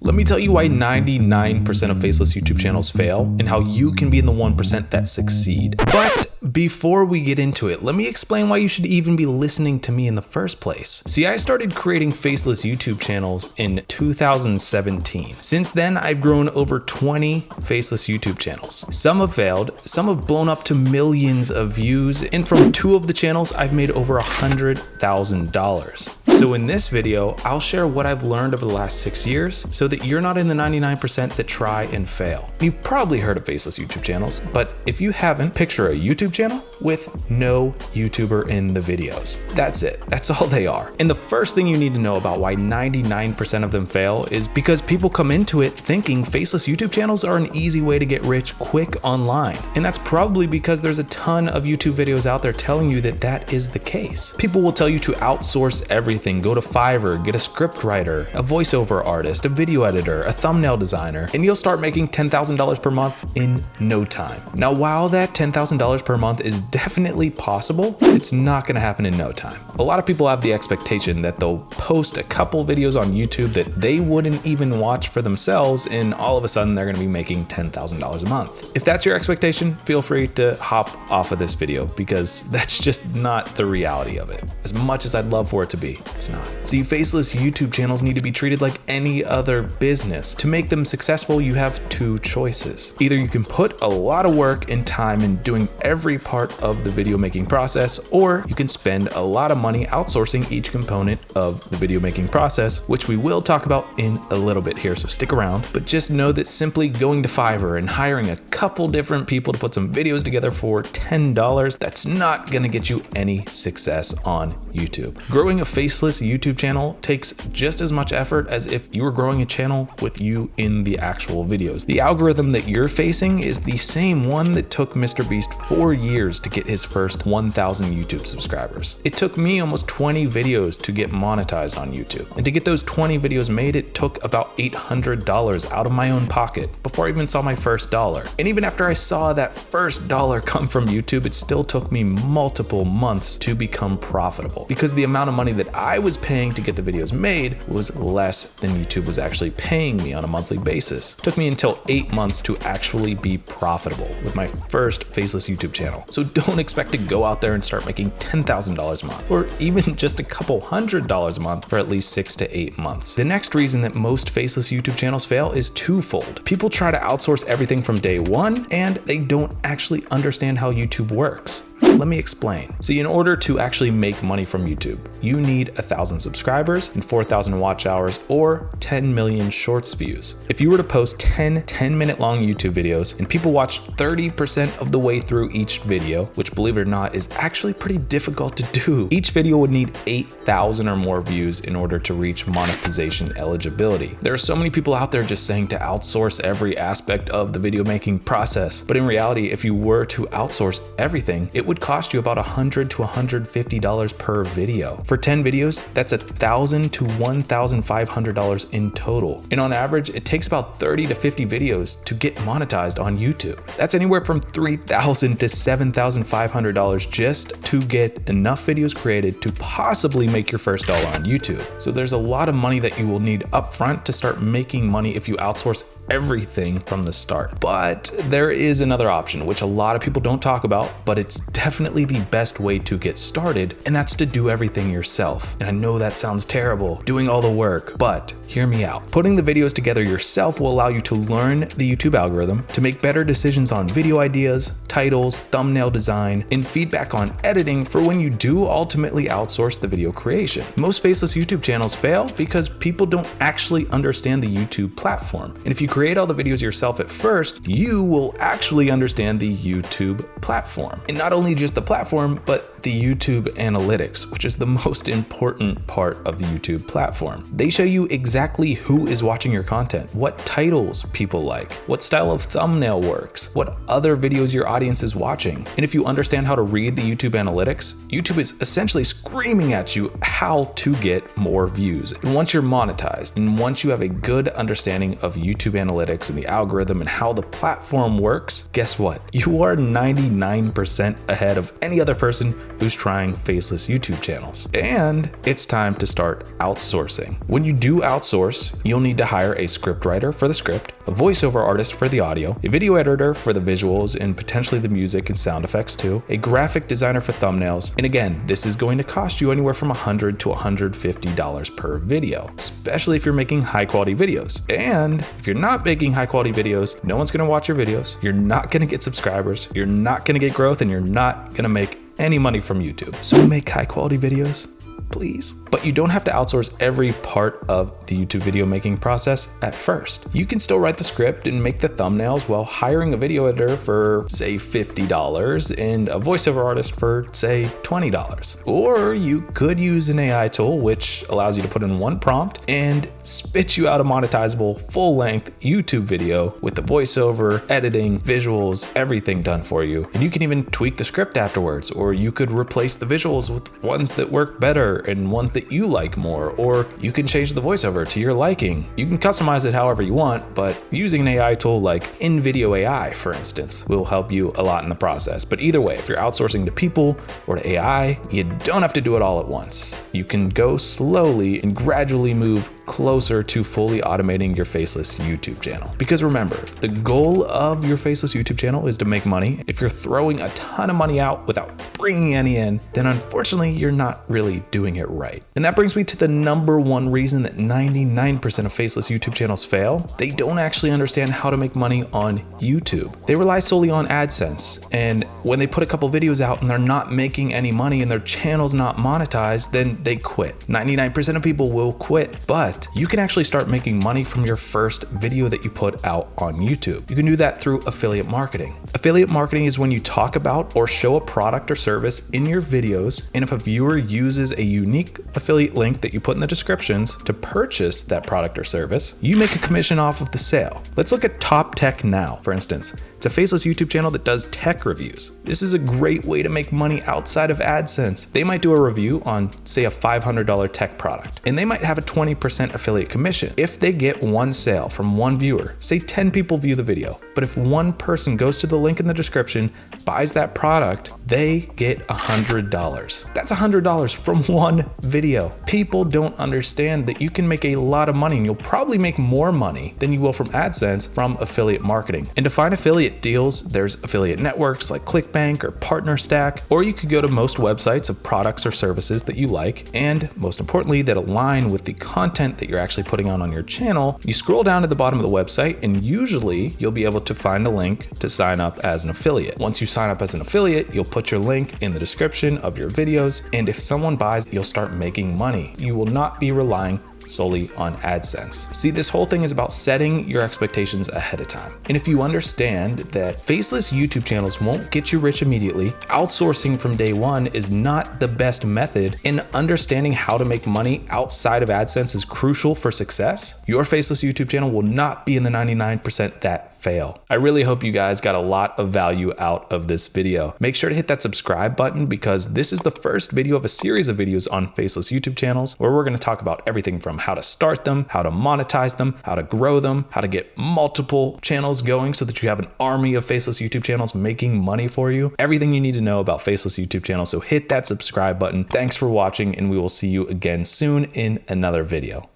Let me tell you why 99% of faceless YouTube channels fail and how you can be in the 1% that succeed. But before we get into it, let me explain why you should even be listening to me in the first place. See, I started creating faceless YouTube channels in 2017. Since then, I've grown over 20 faceless YouTube channels. Some have failed, some have blown up to millions of views, and from 2 of the channels, I've made over $100,000. So in this video, I'll share what I've learned over the last 6 years so that you're not in the 99% that try and fail. You've probably heard of faceless YouTube channels, but if you haven't, picture a YouTube channel with no YouTuber in the videos. That's it. That's all they are. And the first thing you need to know about why 99% of them fail is because people come into it thinking faceless YouTube channels are an easy way to get rich quick online. And that's probably because there's a ton of YouTube videos out there telling you that that is the case. People will tell you to outsource everything, go to Fiverr, get a script writer, a voiceover artist, a video editor, a thumbnail designer, and you'll start making $10,000 per month in no time. Now, while that $10,000 per month is definitely possible, it's not gonna happen in no time. A lot of people have the expectation that they'll post a couple videos on YouTube that they wouldn't even watch for themselves, and all of a sudden they're gonna be making $10,000 a month. If that's your expectation, feel free to hop off of this video because that's just not the reality of it. As much as I'd love for it to be, it's not. See, faceless YouTube channels need to be treated like any other business. To make them successful, you have 2 choices. Either you can put a lot of work and time in doing every part of the video making process, or you can spend a lot of money outsourcing each component of the video making process, which we will talk about in a little bit here, so stick around. But just know that simply going to Fiverr and hiring a couple different people to put some videos together for $10, that's not gonna get you any success on YouTube. Growing a faceless YouTube channel takes just as much effort as if you were growing a channel with you in the actual videos. The algorithm that you're facing is the same one that took MrBeast 4 years to get his first 1,000 YouTube subscribers. It took me almost 20 videos to get monetized on YouTube. And to get those 20 videos made, it took about $800 out of my own pocket before I even saw my first dollar. And even after I saw that first dollar come from YouTube, it still took me multiple months to become profitable because the amount of money that I was paying to get the videos made was less than YouTube was actually paying me on a monthly basis. It took me until 8 months to actually be profitable with my first faceless YouTube channel. So don't expect to go out there and start making $10,000 a month, or even just a couple $100s a month for at least 6 to 8 months. The next reason that most faceless YouTube channels fail is twofold. People try to outsource everything from day one, and they don't actually understand how YouTube works. Let me explain. See, in order to actually make money from YouTube, you need 1,000 subscribers and 4,000 watch hours or 10 million shorts views. If you were to post 10 10-minute long YouTube videos and people watch 30% of the way through each video, which believe it or not is actually pretty difficult to do, each video would need 8,000 or more views in order to reach monetization eligibility. There are so many people out there just saying to outsource every aspect of the video making process, but in reality, if you were to outsource everything, it would cost you about $100 to $150 per video. For 10 videos, that's $1,000 to $1,500 in total. And on average, it takes about 30 to 50 videos to get monetized on YouTube. That's anywhere from $3,000 to $7,500 just to get enough videos created to possibly make your first dollar on YouTube. So there's a lot of money that you will need upfront to start making money if you outsource everything from the start. But there is another option, which a lot of people don't talk about, but it's definitely the best way to get started, and that's to do everything yourself. And I know that sounds terrible, doing all the work, but hear me out. Putting the videos together yourself will allow you to learn the YouTube algorithm, to make better decisions on video ideas, titles, thumbnail design, and feedback on editing for when you do ultimately outsource the video creation. Most faceless YouTube channels fail because people don't actually understand the YouTube platform. And if you create all the videos yourself at first, you will actually understand the YouTube platform. And not only just the platform, but the YouTube analytics, which is the most important part of the YouTube platform. They show you exactly who is watching your content, what titles people like, what style of thumbnail works, what other videos your audience is watching. And if you understand how to read the YouTube analytics, YouTube is essentially screaming at you how to get more views. And once you're monetized, and once you have a good understanding of YouTube analytics and the algorithm and how the platform works, guess what? You are 99% ahead of any other person who's trying faceless YouTube channels. And it's time to start outsourcing. When you do outsource, you'll need to hire a scriptwriter for the script, a voiceover artist for the audio, a video editor for the visuals and potentially the music and sound effects too, a graphic designer for thumbnails. And again, this is going to cost you anywhere from $100 to $150 per video, especially if you're making high quality videos. And if you're not making high quality videos, no one's gonna watch your videos, you're not gonna get subscribers, you're not gonna get growth, and you're not gonna make any money from YouTube. So make high quality videos, please. But you don't have to outsource every part of the YouTube video making process at first. You can still write the script and make the thumbnails while hiring a video editor for say $50 and a voiceover artist for say $20. Or you could use an AI tool which allows you to put in one prompt and spit you out a monetizable full-length YouTube video with the voiceover, editing, visuals, everything done for you. And you can even tweak the script afterwards, or you could replace the visuals with ones that work better and ones that you like more, or you can change the voiceover to your liking. You can customize it however you want, but using an AI tool like Invideo AI, for instance, will help you a lot in the process. But either way, if you're outsourcing to people or to AI, you don't have to do it all at once. You can go slowly and gradually move closer to fully automating your faceless YouTube channel. Because remember, the goal of your faceless YouTube channel is to make money. If you're throwing a ton of money out without bringing any in, then unfortunately you're not really doing it right. And that brings me to the number one reason that 99% of faceless YouTube channels fail. They don't actually understand how to make money on YouTube. They rely solely on AdSense. And when they put a couple videos out and they're not making any money and their channel's not monetized, then they quit. 99% of people will quit, but you can actually start making money from your first video that you put out on YouTube. You can do that through affiliate marketing. Affiliate marketing is when you talk about or show a product or service in your videos, and if a viewer uses a unique affiliate link that you put in the descriptions to purchase that product or service, you make a commission off of the sale. Let's look at Top Tech Now, for instance. It's a faceless YouTube channel that does tech reviews. This is a great way to make money outside of AdSense. They might do a review on, say, a $500 tech product, and they might have a 20% affiliate commission. If they get one sale from one viewer, say 10 people view the video, but if one person goes to the link in the description, buys that product, they get $100. That's $100 from one video. People don't understand that you can make a lot of money, and you'll probably make more money than you will from AdSense from affiliate marketing. And to find affiliate deals, there's affiliate networks like ClickBank or PartnerStack, or you could go to most websites of products or services that you like, and most importantly, that align with the content that you're actually putting on your channel. You scroll down to the bottom of the website, and usually you'll be able to find a link to sign up as an affiliate. Once you sign up as an affiliate, you'll put your link in the description of your videos, and if someone buys, you'll start making money. You will not be relying solely on AdSense. See, this whole thing is about setting your expectations ahead of time. And if you understand that faceless YouTube channels won't get you rich immediately, outsourcing from day one is not the best method, and understanding how to make money outside of AdSense is crucial for success, your faceless YouTube channel will not be in the 99% that fail. I really hope you guys got a lot of value out of this video. Make sure to hit that subscribe button, because this is the first video of a series of videos on faceless YouTube channels where we're going to talk about everything from how to start them, how to monetize them, how to grow them, how to get multiple channels going so that you have an army of faceless YouTube channels making money for you. Everything you need to know about faceless YouTube channels. So hit that subscribe button. Thanks for watching, and we will see you again soon in another video.